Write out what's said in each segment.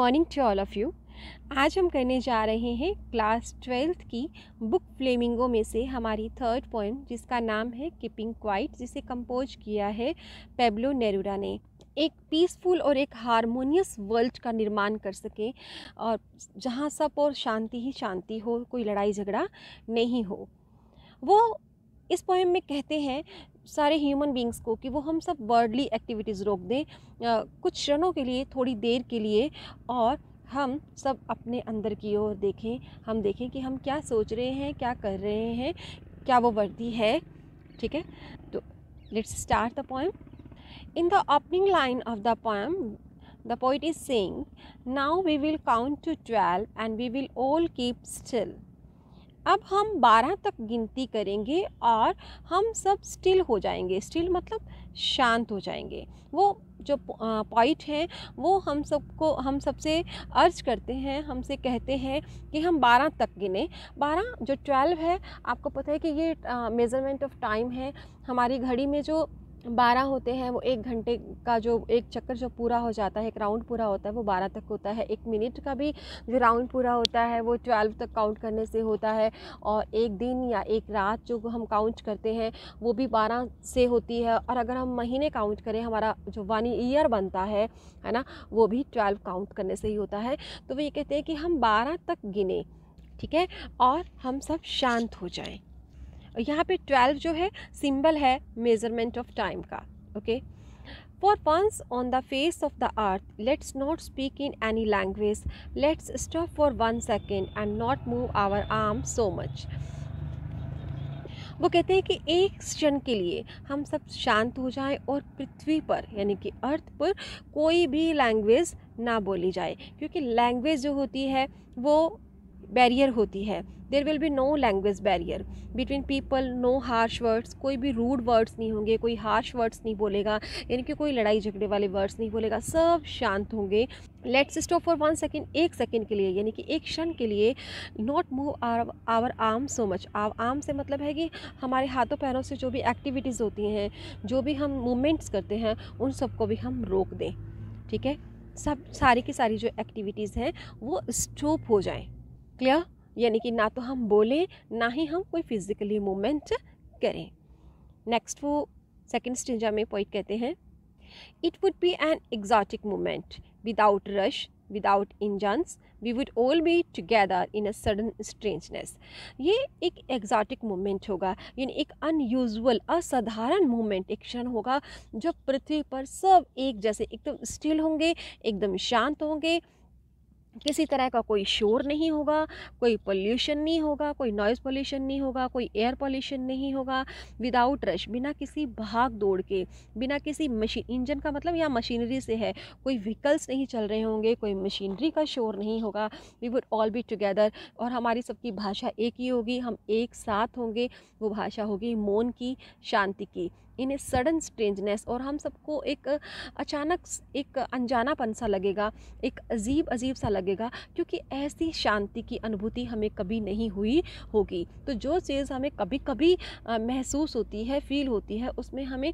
Morning to all of you. आज हम करने जा रहे हैं क्लास 12th की बुक फ्लेमिंगो में से हमारी थर्ड पोएम, जिसका नाम है कीपिंग क्वाइट, जिसे कंपोज किया है पेब्लो नेरूदा ने। एक पीसफुल और एक हारमोनियस वर्ल्ड का निर्माण कर सकें और जहाँ सब और शांति ही शांति हो, कोई लड़ाई झगड़ा नहीं हो। वो इस पोएम में कहते हैं सारे ह्यूमन बींग्स को कि वो हम सब वर्ल्डली एक्टिविटीज़ रोक दें कुछ क्षणों के लिए, थोड़ी देर के लिए, और हम सब अपने अंदर की ओर देखें। हम देखें कि हम क्या सोच रहे हैं, क्या कर रहे हैं, क्या वो वर्दी है। ठीक है, तो let's start the poem. In the opening line of the poem the poet is saying, now we will count to 12 and we will all keep still. अब हम 12 तक गिनती करेंगे और हम सब स्टिल हो जाएंगे। स्टिल मतलब शांत हो जाएंगे। वो जो पॉइंट हैं वो हम सबसे अर्ज करते हैं, हमसे कहते हैं कि हम 12 तक गिने। 12 जो 12 है, आपको पता है कि ये मेज़रमेंट ऑफ टाइम है। हमारी घड़ी में जो 12 होते हैं वो 1 घंटे का जो एक चक्कर जो पूरा हो जाता है, एक राउंड पूरा होता है, वो 12 तक होता है। 1 मिनट का भी जो राउंड पूरा होता है वो 12 तक काउंट करने से होता है। और एक दिन या एक रात जो हम काउंट करते हैं वो भी 12 से होती है। और अगर हम महीने काउंट करें, हमारा जो 1 ईयर बनता है ना, वो भी 12 काउंट करने से ही होता है। तो वो ये कहते हैं कि हम 12 तक गिने, ठीक है, और हम सब शांत हो जाएं। यहाँ पे 12 जो है सिंबल है मेजरमेंट ऑफ टाइम का। Okay, for once on the face of the earth let's not speak in any language, let's stop for 1 second and not move our arm so much. वो कहते हैं कि एक क्षण के लिए हम सब शांत हो जाएं और पृथ्वी पर यानी कि अर्थ पर कोई भी लैंग्वेज ना बोली जाए, क्योंकि लैंग्वेज जो होती है वो बैरियर होती है। There will be no language barrier between people, no harsh words, कोई भी रूड वर्ड्स नहीं होंगे, कोई हार्श वर्ड्स नहीं बोलेगा, यानी कि कोई लड़ाई झगड़े वाले वर्ड्स नहीं बोलेगा, सब शांत होंगे। लेट्स स्टॉप फॉर 1 सेकेंड, एक सेकेंड के लिए, यानी कि एक क्षण के लिए। Not move our arm so much. Arm से मतलब है कि हमारे हाथों पैरों से जो भी एक्टिविटीज़ होती हैं, जो भी हम मूवमेंट्स करते हैं, उन सबको भी हम रोक दें। ठीक है, सब सारी की सारी जो एक्टिविटीज़ हैं वो स्टॉप हो जाएं। क्लियर? यानी कि ना तो हम बोलें, ना ही हम कोई फिजिकली मूवमेंट करें। नेक्स्ट वो सेकंड स्टेंजा में पोइट कहते हैं, it would be an exotic movement without rush, without engines, we would all be together in a sudden strangeness. ये एक एग्जॉटिक मूवमेंट होगा, यानी एक अनयूजुअल, असाधारण मूवमेंट, एक क्षण होगा जब पृथ्वी पर सब एक जैसे एकदम स्टिल होंगे, एकदम शांत होंगे। किसी तरह का कोई शोर नहीं होगा, कोई पोल्यूशन नहीं होगा, कोई नॉइज़ पोल्यूशन नहीं होगा, कोई एयर पोल्यूशन नहीं होगा। विदाउट रश, बिना किसी भाग दौड़ के, बिना किसी मशीन, इंजन का मतलब यहाँ मशीनरी से है, कोई व्हीकल्स नहीं चल रहे होंगे, कोई मशीनरी का शोर नहीं होगा। We would all be together, और हमारी सबकी भाषा एक ही होगी, हम एक साथ होंगे। वो भाषा होगी मौन की, शांति की, इन ए सडन स्ट्रेंजनेस। और हम सबको एक अचानक एक अनजानापन सा लगेगा, एक अजीब अजीब सा लगेगा, क्योंकि ऐसी शांति की अनुभूति हमें कभी नहीं हुई होगी। तो जो चीज़ हमें कभी कभी महसूस होती है, फील होती है, उसमें हमें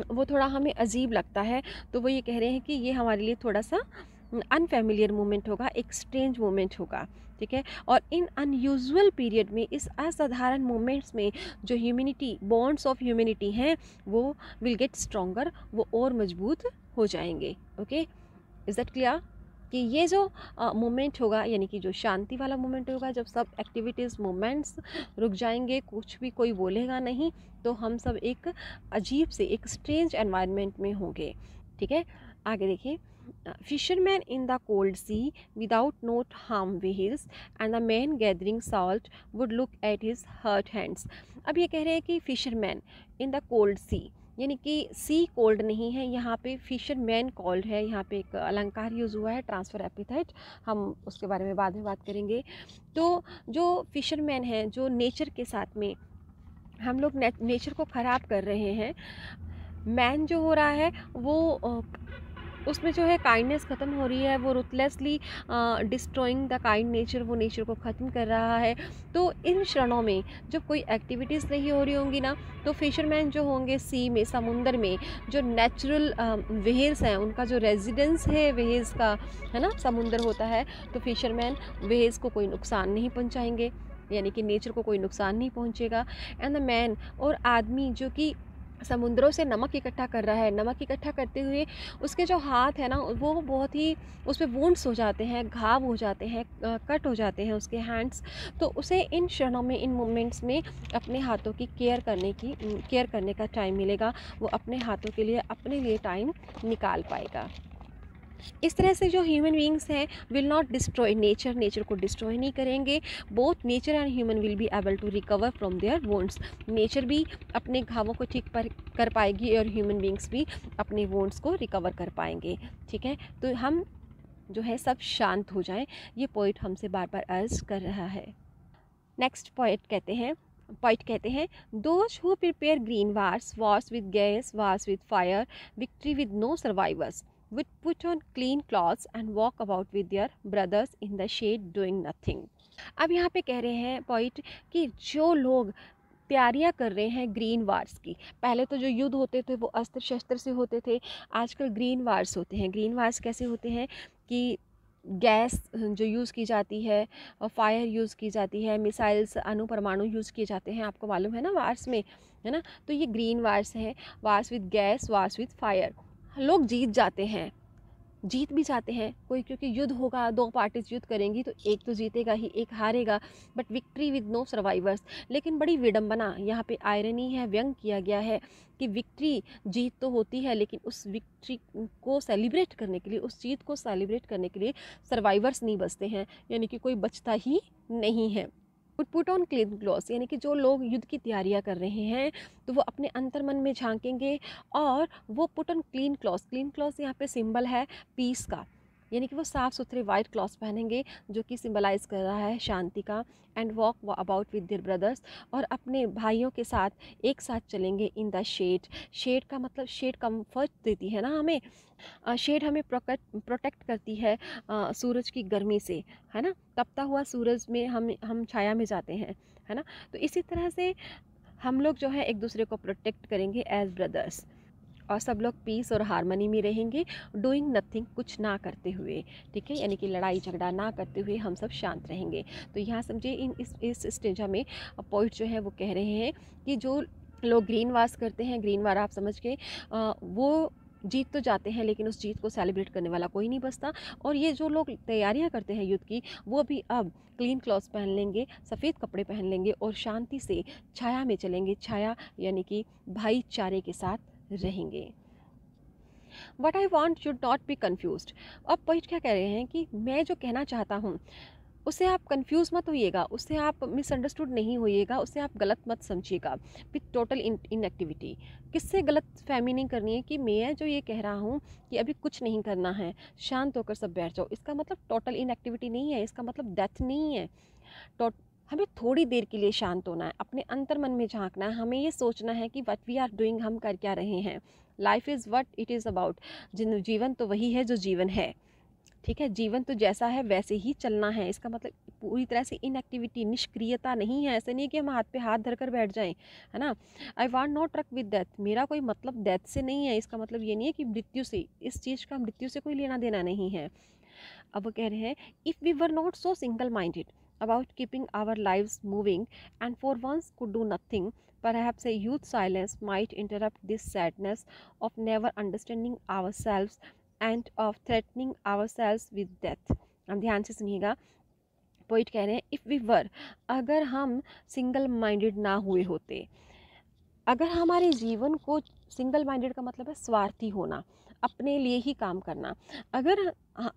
वो थोड़ा हमें अजीब लगता है। तो वो ये कह रहे हैं कि ये हमारे लिए थोड़ा सा अनफेमिलियर मोमेंट होगा, एक स्ट्रेंज मोमेंट होगा। ठीक है, और इन अनयूजुअल पीरियड में, इस असाधारण मोमेंट्स में जो ह्यूमैनिटी, बॉन्ड्स ऑफ ह्यूमैनिटी हैं, वो विल गेट स्ट्रॉन्गर, वो और मजबूत हो जाएंगे। Okay, is that clear? कि ये जो मोमेंट होगा, यानी कि जो शांति वाला मोमेंट होगा, जब सब एक्टिविटीज़, मोमेंट्स रुक जाएंगे, कुछ भी कोई बोलेगा नहीं, तो हम सब एक अजीब से, एक स्ट्रेंज एनवायरनमेंट में होंगे। ठीक है, आगे देखिए। Fisherman in the cold sea without not harm whales and the man gathering salt would look at his hurt hands. अब ये कह रहे हैं कि fisherman in the cold sea, यानी कि सी कोल्ड नहीं है, यहाँ पे फिशरमैन कोल्ड है। यहाँ पे एक अलंकार यूज़ हुआ है, ट्रांसफर एपिथेट, हम उसके बारे में बाद में बात करेंगे। तो जो फिशरमैन हैं, जो नेचर के साथ में हम लोग नेचर को ख़राब कर रहे हैं। मैन जो हो रहा है वो उसमें जो है काइंडनेस ख़त्म हो रही है, वो रुथलेसली डिस्ट्रॉइंग द काइंड नेचर, वो नेचर को ख़त्म कर रहा है। तो इन क्षणों में जब कोई एक्टिविटीज़ नहीं हो रही होंगी ना, तो फिशरमैन जो होंगे सी में, समुंदर में, जो नेचुरल वेल्स हैं, उनका जो रेजिडेंस है वेल्स का, है ना, समुंदर होता है, तो फिशरमैन वेल्स को कोई नुकसान नहीं पहुंचाएंगे, यानी कि नेचर को कोई नुकसान नहीं पहुंचेगा। एंड द मैन, और आदमी जो कि समुद्रों से नमक इकट्ठा कर रहा है, नमक इकट्ठा करते हुए उसके जो हाथ है ना, वो बहुत ही उस पर वुंड्स हो जाते हैं, घाव हो जाते हैं, कट हो जाते हैं उसके हैंड्स। तो उसे इन क्षणों में, इन मोमेंट्स में अपने हाथों की केयर करने का टाइम मिलेगा। वो अपने हाथों के लिए, अपने लिए टाइम निकाल पाएगा। इस तरह से जो ह्यूमन बींग्स हैं will not destroy nature, nature को डिस्ट्रॉय नहीं करेंगे। Both nature and human will be able to recover from their wounds. Nature भी अपने घावों को ठीक कर पाएगी और ह्यूमन बींग्स भी अपने वोंड्स को रिकवर कर पाएंगे। ठीक है, तो हम जो है सब शांत हो जाएं, ये पोइट हमसे बार बार अर्ज कर रहा है। नेक्स्ट पोइट कहते हैं those who prepare green wars with gas, wars with fire, victory with no survivors, would put on clean clothes and walk about with their brothers in the shade doing nothing। अब यहाँ पे कह रहे हैं point कि जो लोग तैयारियां कर रहे हैं ग्रीन वार्स की, पहले तो जो युद्ध होते थे वो अस्त्र शस्त्र से होते थे, आजकल ग्रीन वार्स होते हैं। ग्रीन वार्स कैसे होते हैं कि गैस जो यूज़ की जाती है और फायर यूज़ की जाती है, मिसाइल्स अणुपरमाणु यूज़ किए जाते हैं, आपको मालूम है ना वार्स में, है ना। तो ये ग्रीन वार्स है, wars with gas, wars with fire. लोग जीत जाते हैं, जीत भी जाते हैं कोई, क्योंकि युद्ध होगा, दो पार्टीज युद्ध करेंगी तो एक तो जीतेगा ही, एक हारेगा। But victory with no survivors. लेकिन बड़ी विडंबना, यहाँ पे आयरनी है, व्यंग किया गया है कि विक्ट्री, जीत तो होती है, लेकिन उस विक्ट्री को सेलिब्रेट करने के लिए, उस जीत को सेलिब्रेट करने के लिए सर्वाइवर्स नहीं बचते हैं, यानी कि कोई बचता ही नहीं है। पुट ऑन क्लीन क्लॉथ्स, यानी कि जो लोग युद्ध की तैयारियां कर रहे हैं तो वो अपने अंतर्मन में झांकेंगे और वो put on clean clothes. Clean clothes यहाँ पे सिंबल है पीस का, यानी कि वो साफ़ सुथरे वाइट क्लॉथ्स पहनेंगे जो कि सिंबलाइज कर रहा है शांति का। And walk about with their brothers, और अपने भाइयों के साथ एक साथ चलेंगे इन द शेड। शेड का मतलब, शेड कंफर्ट देती है ना हमें, शेड हमें प्रोटेक्ट करती है सूरज की गर्मी से, है ना। तपता हुआ सूरज में हम छाया में जाते हैं, है ना। तो इसी तरह से हम लोग जो है एक दूसरे को प्रोटेक्ट करेंगे एज ब्रदर्स, और सब लोग पीस और हारमनी में रहेंगे, डूइंग नथिंग, कुछ ना करते हुए। ठीक है, यानी कि लड़ाई झगड़ा ना करते हुए हम सब शांत रहेंगे। तो यहाँ समझिए इस स्टेज में पॉइंट जो है वो कह रहे हैं कि जो लोग ग्रीन वार्स करते हैं, ग्रीन वार आप समझ के, वो जीत तो जाते हैं लेकिन उस जीत को सेलिब्रेट करने वाला कोई नहीं बचता। और ये जो लोग तैयारियां करते हैं युद्ध की, वो भी अब क्लीन क्लॉथ्स पहन लेंगे, सफ़ेद कपड़े पहन लेंगे और शांति से छाया में चलेंगे। छाया यानी कि भाईचारे के साथ रहेंगे। What I want should not be confuse. अब पॉइंट क्या कह रहे हैं कि मैं जो कहना चाहता हूँ उससे आप कंफ्यूज मत होइएगा, उससे आप मिसअंडरस्टूड नहीं होइएगा, उससे आप गलत मत समझिएगा। विथ टोटल इनएक्टिविटी, किससे गलत फहमी नहीं करनी है कि मैं जो ये कह रहा हूँ कि अभी कुछ नहीं करना है, शांत होकर सब बैठ जाओ, इसका मतलब टोटल इनएक्टिविटी नहीं है, इसका मतलब डेथ नहीं है। हमें थोड़ी देर के लिए शांत होना है, अपने अंतर्मन में झांकना है, हमें ये सोचना है कि व्हाट वी आर डूइंग, हम कर क्या रहे हैं। Life is what it is about. जीवन तो वही है जो जीवन है। ठीक है, जीवन तो जैसा है वैसे ही चलना है। इसका मतलब पूरी तरह से इनएक्टिविटी, निष्क्रियता नहीं है। ऐसे नहीं कि हम हाथ पे हाथ धरकर बैठ जाएं, है ना। I want not truck with death, मेरा कोई मतलब डेथ से नहीं है। इसका मतलब ये नहीं है कि मृत्यु से, इस चीज़ का मृत्यु से कोई लेना देना नहीं है। अब वो कह रहे हैं if we were not so single minded about keeping our lives moving and for once could do nothing, perhaps a youth silence might interrupt this sadness of never understanding ourselves and of threatening ourselves with death। अब ध्यान से सुनिएगा, poet कह रहे हैं if we वर, अगर हम single minded ना हुए होते, अगर हमारे जीवन को, सिंगल माइंडेड का मतलब है स्वार्थी होना, अपने लिए ही काम करना, अगर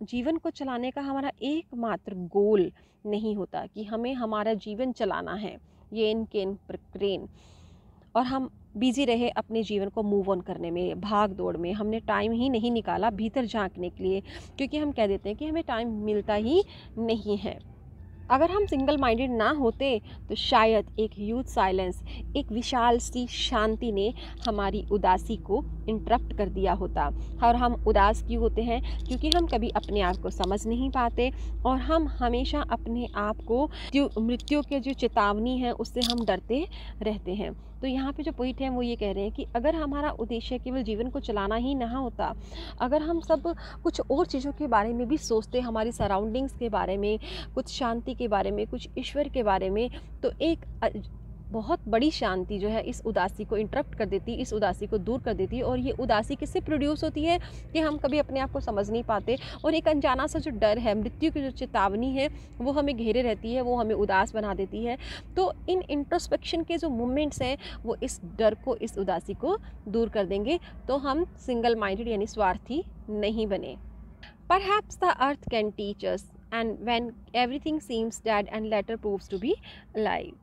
जीवन को चलाने का हमारा एकमात्र गोल नहीं होता कि हमें हमारा जीवन चलाना है ये केन प्रक्रेन, और हम बिजी रहे अपने जीवन को मूव ऑन करने में, भाग दौड़ में, हमने टाइम ही नहीं निकाला भीतर झांकने के लिए, क्योंकि हम कह देते हैं कि हमें टाइम मिलता ही नहीं है। अगर हम सिंगल माइंडेड ना होते तो शायद एक ह्यूज साइलेंस, एक विशाल सी शांति ने हमारी उदासी को इंटरप्ट कर दिया होता। और हम उदास क्यों होते हैं? क्योंकि हम कभी अपने आप को समझ नहीं पाते और हम हमेशा अपने आप को जो मृत्यु के जो चेतावनी है उससे हम डरते रहते हैं। तो यहाँ पे जो पॉइंट है वो ये कह रहे हैं कि अगर हमारा उद्देश्य केवल जीवन को चलाना ही ना होता, अगर हम सब कुछ और चीज़ों के बारे में भी सोचते, हमारी सराउंडिंग्स के बारे में, कुछ शांति के बारे में, कुछ ईश्वर के बारे में, तो एक बहुत बड़ी शांति जो है इस उदासी को इंटरप्ट कर देती, इस उदासी को दूर कर देती है। और ये उदासी किससे प्रोड्यूस होती है कि हम कभी अपने आप को समझ नहीं पाते और एक अनजाना सा जो डर है, मृत्यु की जो चेतावनी है वो हमें घेरे रहती है, वो हमें उदास बना देती है। तो इन इंट्रोस्पेक्शन के जो मोमेंट्स हैं वो इस डर को, इस उदासी को दूर कर देंगे, तो हम सिंगल माइंडेड यानी स्वार्थी नहीं बने। Perhaps the earth can teach us, and when everything seems dead and later proves to be alive.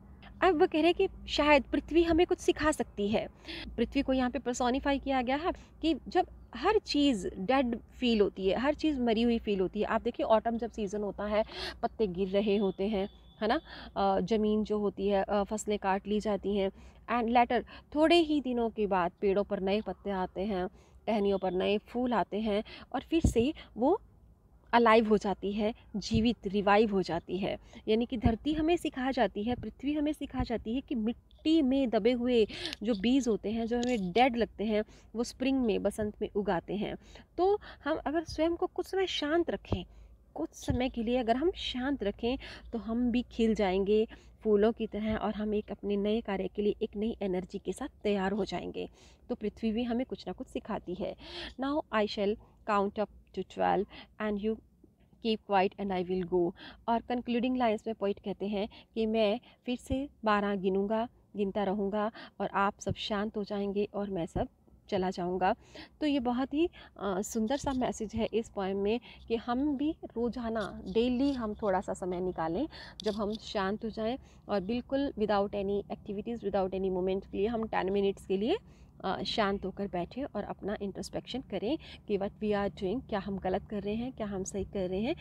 अब वो कह रहे हैं कि शायद पृथ्वी हमें कुछ सिखा सकती है। पृथ्वी को यहाँ पे पर्सोनिफाई किया गया है कि जब हर चीज़ डेड फील होती है, हर चीज़ मरी हुई फील होती है। आप देखिए ऑटम जब सीज़न होता है, पत्ते गिर रहे होते हैं, है ना, ज़मीन जो होती है, फसलें काट ली जाती हैं, एंड लेटर थोड़े ही दिनों के बाद पेड़ों पर नए पत्ते आते हैं, टहनियों पर नए फूल आते हैं और फिर से वो अलाइव हो जाती है, जीवित, रिवाइव हो जाती है। यानी कि धरती हमें सिखा जाती है, पृथ्वी हमें सिखा जाती है कि मिट्टी में दबे हुए जो बीज होते हैं, जो हमें डेड लगते हैं, वो स्प्रिंग में, बसंत में उगाते हैं। तो हम अगर स्वयं को कुछ समय शांत रखें, कुछ समय के लिए अगर हम शांत रखें, तो हम भी खिल जाएंगे फूलों की तरह और हम एक अपने नए कार्य के लिए एक नई एनर्जी के साथ तैयार हो जाएंगे। तो पृथ्वी भी हमें कुछ ना कुछ सिखाती है। Now I shall count up to 12 and you keep quiet and I will go. और कंक्लूडिंग लाइन्स में पोइट कहते हैं कि मैं फिर से 12 गिनता रहूँगा और आप सब शांत हो जाएंगे और मैं सब चला जाऊंगा। तो ये बहुत ही सुंदर सा मैसेज है इस पोएम में कि हम भी रोज़ाना, डेली हम थोड़ा सा समय निकालें जब हम शांत हो जाएं और बिल्कुल without any activities, without any moment के लिए हम 10 मिनट्स के लिए शांत होकर बैठें और अपना इंट्रोस्पेक्शन करें कि व्हाट वी आर डूइंग, क्या हम गलत कर रहे हैं, क्या हम सही कर रहे हैं,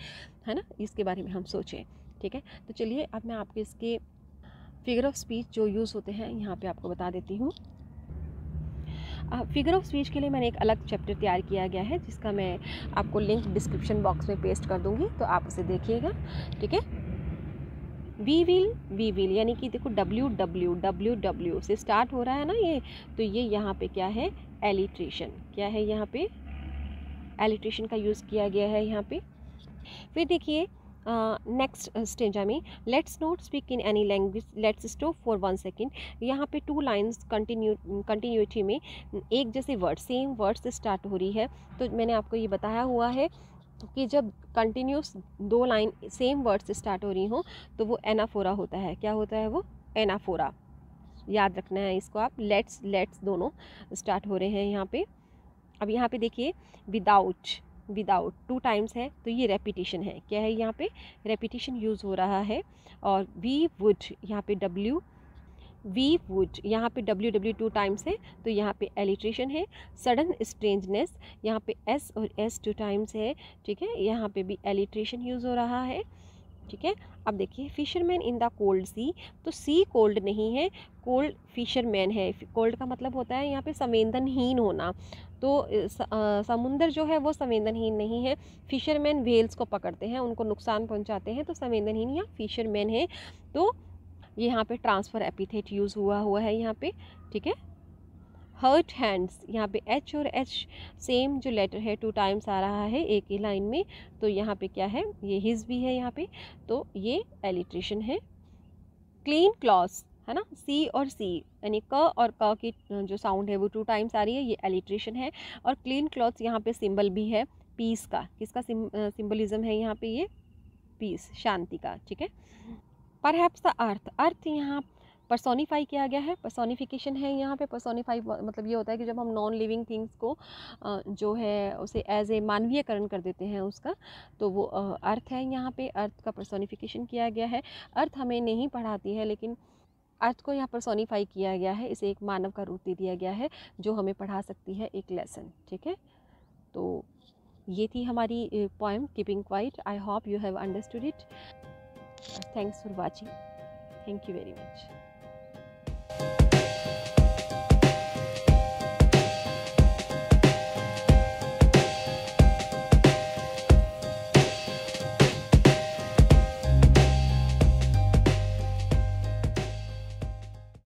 है ना, इसके बारे में हम सोचें। ठीक है, तो चलिए अब मैं आपके इसके फिगर ऑफ स्पीच जो यूज़ होते हैं यहाँ पे आपको बता देती हूँ। फिगर ऑफ स्पीच के लिए मैंने एक अलग चैप्टर तैयार किया गया है जिसका मैं आपको लिंक डिस्क्रिप्शन बॉक्स में पेस्ट कर दूँगी, तो आप उसे देखिएगा। ठीक है, वी विल यानी कि देखो WWW से स्टार्ट हो रहा है ना ये, तो ये यहाँ पे क्या है, एलिट्रेशन। क्या है यहाँ पे, एलिट्रेशन का यूज़ किया गया है यहाँ पे। फिर देखिए नेक्स्ट स्टेंजा में, let's not speak in any language, let's stop for 1 second. यहाँ पे 2 लाइन्स कंटिन्यूटी में एक जैसे वर्ड, सेम वर्ड से स्टार्ट हो रही है। तो मैंने आपको ये बताया हुआ है कि जब कंटिन्यूस 2 लाइन सेम वर्ड से स्टार्ट हो रही हो तो वो एनाफोरा होता है। क्या होता है वो, एनाफोरा। याद रखना है इसको आप। लेट्स दोनों स्टार्ट हो रहे हैं यहाँ पे। अब यहाँ पे देखिए विदाउट 2 टाइम्स है तो ये रेपिटेशन है। क्या है यहाँ पे, रेपिटेशन यूज़ हो रहा है। और वी वुड, यहाँ पे वी वुड, यहाँ पे WW 2 टाइम्स है तो यहाँ पे एलिट्रेशन है। सडन स्ट्रेंजनेस, यहाँ पे S और S 2 टाइम्स है। ठीक है, यहाँ पे भी एलिट्रेशन यूज़ हो रहा है। ठीक है, अब देखिए फिशरमैन इन द कोल्ड सी, तो सी कोल्ड नहीं है, कोल्ड फिशरमैन है। कोल्ड का मतलब होता है यहाँ पे संवेदनहीन होना, तो समुंदर जो है वो संवेदनहीन नहीं है। फिशरमैन व्हेल्स को पकड़ते हैं, उनको नुकसान पहुँचाते हैं, तो संवेदनहीन या फिशरमैन है। तो ये यहाँ पे ट्रांसफ़र एपिथेट यूज़ हुआ है यहाँ पे। ठीक है, हर्ट हैंड्स, यहाँ पे H और H सेम जो लेटर है 2 टाइम्स आ रहा है एक ही लाइन में, तो यहाँ पे क्या है, ये हिज भी है यहाँ पे, तो ये एलिट्रेशन है। क्लीन क्लॉथ्स है ना, C और C यानी क और क की जो साउंड है वो 2 टाइम्स आ रही है, ये एलिट्रेशन है। और क्लीन क्लॉथ्स यहाँ पे सिंबल भी है पीस का। किसका सिंबलिज्म है यहाँ पे, ये पीस, शांति का। ठीक है, परहैप्स द अर्थ यहाँ पर्सोनीफाई किया गया है, पर्सोनिफिकेशन है यहाँ पे। पर्सोनीफाई मतलब ये होता है कि जब हम नॉन लिविंग थिंग्स को जो है उसे एज ए मानवीयकरण कर देते हैं उसका, तो वो अर्थ है यहाँ पे। अर्थ का पर्सोनिफिकेशन किया गया है। अर्थ हमें नहीं पढ़ाती है लेकिन अर्थ को यहाँ पर्सोनीफाई किया गया है, इसे एक मानव का रूप दे दिया गया है जो हमें पढ़ा सकती है एक लेसन। ठीक है, तो ये थी हमारी poem keeping quiet. I hope you have understood it. Podcast. Thanks for watching. Thank you very much.